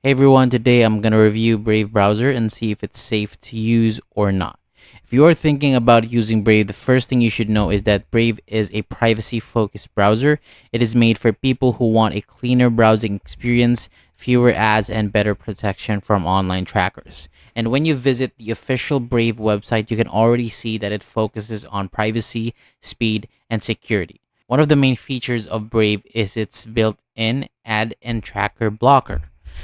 Hey everyone, today I'm going to review Brave browser and see if it's safe to use or not. If you are thinking about using Brave, the first thing you should know is that Brave is a privacy-focused browser. It is made for people who want a cleaner browsing experience, fewer ads, and better protection from online trackers. And when you visit the official Brave website, you can already see that it focuses on privacy, speed, and security. One of the main features of Brave is its built-in ad and tracker blocker.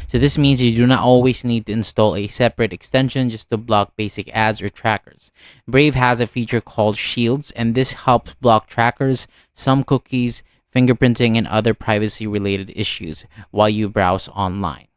So this means you do not always need to install a separate extension just to block basic ads or trackers. Brave has a feature called Shields, and this helps block trackers, some cookies, fingerprinting, and other privacy-related issues while you browse online.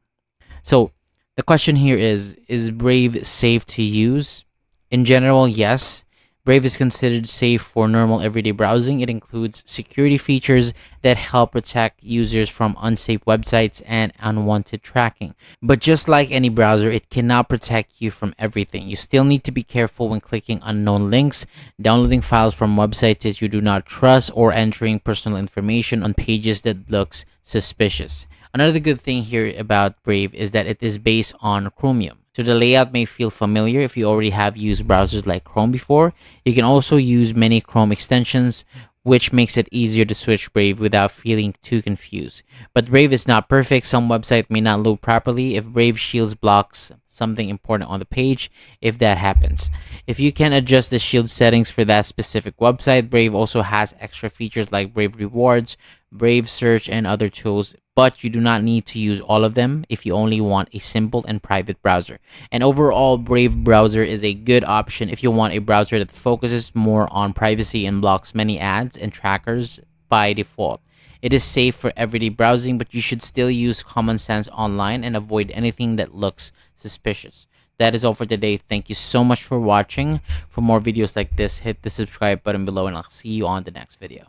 So the question here is Brave safe to use? In general, yes. Brave is considered safe for normal everyday browsing. It includes security features that help protect users from unsafe websites and unwanted tracking. But just like any browser, it cannot protect you from everything. You still need to be careful when clicking unknown links, downloading files from websites that you do not trust, or entering personal information on pages that looks suspicious. Another good thing here about Brave is that it is based on Chromium. So the layout may feel familiar if you already have used browsers like Chrome before. You can also use many Chrome extensions, which makes it easier to switch Brave without feeling too confused. But Brave is not perfect. Some website may not load properly if Brave Shields blocks something important on the page, if that happens. If you can adjust the shield settings for that specific website, Brave also has extra features like Brave Rewards, Brave Search, and other tools, but you do not need to use all of them if you only want a simple and private browser. And overall, Brave browser is a good option if you want a browser that focuses more on privacy and blocks many ads and trackers by default. It is safe for everyday browsing, but you should still use common sense online and avoid anything that looks suspicious. That is all for today. Thank you so much for watching. For more videos like this, hit the subscribe button below and I'll see you on the next video.